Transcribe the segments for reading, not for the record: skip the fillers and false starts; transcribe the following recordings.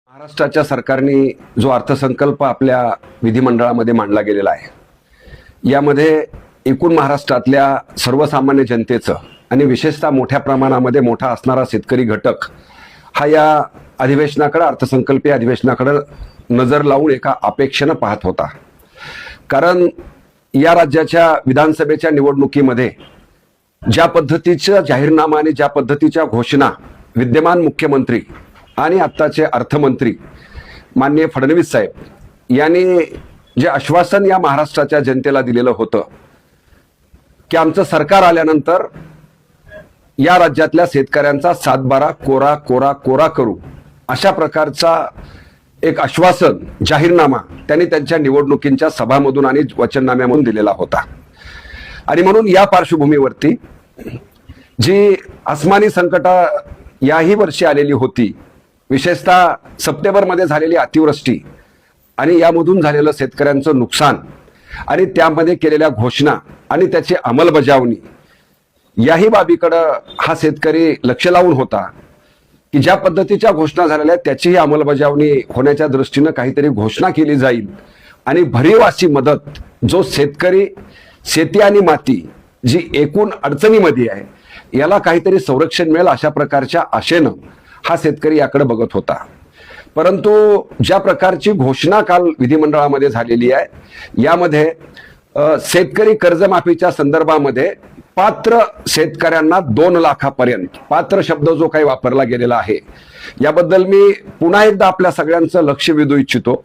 महाराष्ट्राच्या सरकारने जो अर्थसंकल्प आपल्या विधिमंडळामध्ये मांडला गेलेला आहे, यामध्ये एकूण महाराष्ट्रातल्या सर्वसामान्य जनतेचं आणि विशेषतः मोठ्या प्रमाणामध्ये मोठा असणारा शेतकरी घटक हा या अधिवेशनाकडे, अर्थसंकल्पीय अधिवेशनाकडे नजर लावून एका अपेक्षेनं पाहत होता. कारण या राज्याच्या विधानसभेच्या निवडणुकीमध्ये ज्या पद्धतीचा जाहीरनामा आणि ज्या पद्धतीच्या घोषणा विद्यमान मुख्यमंत्री आणि आत्ताचे अर्थमंत्री माननीय फडणवीस साहेब यांनी जे आश्वासन या महाराष्ट्राच्या जनतेला दिलेलं होतं की आमचं सरकार आल्यानंतर या राज्यातल्या शेतकऱ्यांचा 7/12 कोरा कोरा कोरा करू, अशा प्रकारचा एक आश्वासन जाहीरनामा त्यांनी त्यांच्या निवडणुकींच्या सभामधून आणि वचननाम्यामधून दिलेला होता. आणि म्हणून या पार्श्वभूमीवरती जी आसमानी संकट याही वर्षी आलेली होती, विशेषतः सप्टेंबरमध्ये झालेली अतिवृष्टी आणि यामधून झालेलं शेतकऱ्यांचं नुकसान आणि त्यामध्ये केलेल्या घोषणा आणि त्याची अंमलबजावणी, याही बाबीकडं हा शेतकरी लक्ष लावून होता की ज्या पद्धतीच्या घोषणा झालेल्या आहेत त्याचीही अंमलबजावणी होण्याच्या दृष्टीनं काहीतरी घोषणा केली जाईल आणि भरीव अशी मदत जो शेतकरी, शेती आणि माती जी एकूण अडचणीमध्ये आहे याला काहीतरी संरक्षण मिळेल, अशा प्रकारच्या आशेनं हा शेतकरी याकडे बघत होता. परंतु ज्या प्रकारची घोषणा काल विधिमंडळामध्ये झालेली आहे, यामध्ये शेतकरी कर्जमाफीच्या संदर्भामध्ये पात्र शेतकऱ्यांना 2 लाखापर्यंत, पात्र शब्द जो काही वापरला गेलेला आहे, याबद्दल मी पुन्हा एकदा आपल्या सगळ्यांचं लक्ष वेधू इच्छितो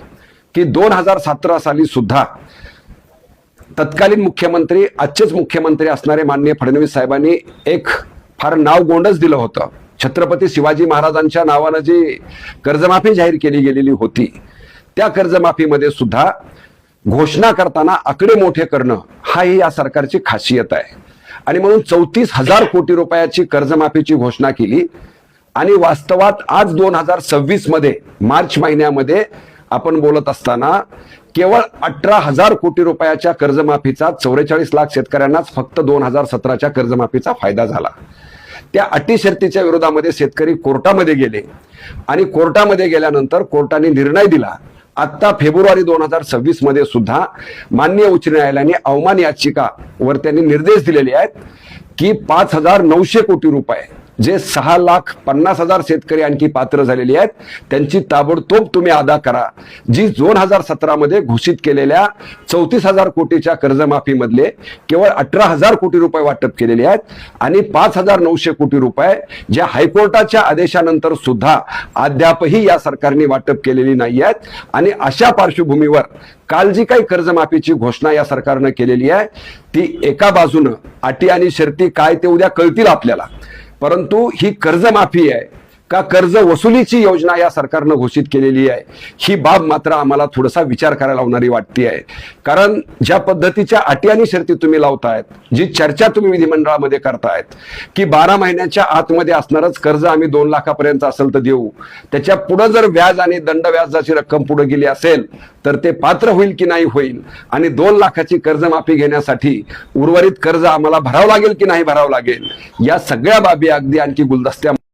की 2017 साली सुद्धा तत्कालीन मुख्यमंत्री, आजचेच मुख्यमंत्री असणारे माननीय फडणवीस साहेबांनी एक फार नाव गोंडच दिलं होतं. छत्रपती शिवाजी महाराजांच्या नावानं जी कर्जमाफी जाहीर केली गेलेली होती, त्या कर्जमाफीमध्ये सुद्धा घोषणा करताना आकडे मोठे करणं हाही या सरकारची खासियत आहे. आणि म्हणून 34,000 कोटी रुपयाची कर्जमाफीची घोषणा केली आणि वास्तवात आज 2026 मध्ये मार्च महिन्यामध्ये आपण बोलत असताना केवळ 18,000 कोटी रुपयाच्या कर्जमाफीचा 44 लाख शेतकऱ्यांनाच फक्त 2017च्या कर्जमाफीचा फायदा झाला. त्या अटी शर्तीच्या विरोधामध्ये शेतकरी कोर्टामध्ये गेले आणि कोर्टामध्ये गेल्यानंतर कोर्टाने निर्णय दिला. आता फेब्रुवारी 2026 मध्ये सुद्धा माननीय उच्च न्यायालयाने अवमान याचिकावर त्यांनी निर्देश दिलेले आहेत की 5,900 कोटी रुपये जे 6,50,000 शेतकरी आणखी पात्र झालेले आहेत त्यांची ताबडतोब तुम्ही अदा करा. जी 2017 मध्ये घोषित केलेल्या 34,000 कोटीच्या कर्जमाफीमधले केवळ 18,000 कोटी रुपये वाटप केलेले आहेत आणि 5,900 कोटी रुपये ज्या हायकोर्टाच्या आदेशानंतर सुद्धा अद्यापही या सरकारने वाटप केलेली नाही आहेत. आणि अशा पार्श्वभूमीवर काल जी काही कर्जमाफीची घोषणा या सरकारनं केलेली आहे ती एका बाजूनं अटी आणि शर्ती काय ते उद्या कळतील आपल्याला, परंतु ही कर्जमाफी आहे का कर्ज वसुलीची योजना या सरकारनं घोषित केलेली आहे, ही बाब मात्र आम्हाला थोडासा विचार करायला लावणारी वाटते आहे. कारण ज्या पद्धतीच्या अटी आणि शर्ती तुम्ही लावतायत, जी चर्चा तुम्ही विधिमंडळामध्ये करतायत की 12 महिन्याच्या आतमध्ये असणारच कर्ज आम्ही 2 लाखापर्यंत असेल तर देऊ, त्याच्या पुढे जर व्याज आणि दंड व्याजाची रक्कम पुढे गेली असेल तर ते पात्र होईल की नाही होईल, आणि 2 लाखाची कर्जमाफी घेण्यासाठी उर्वरित कर्ज आम्हाला भरावं लागेल की नाही भरावं लागेल, या सगळ्या बाबी अगदी आणखी गुलदस्त्या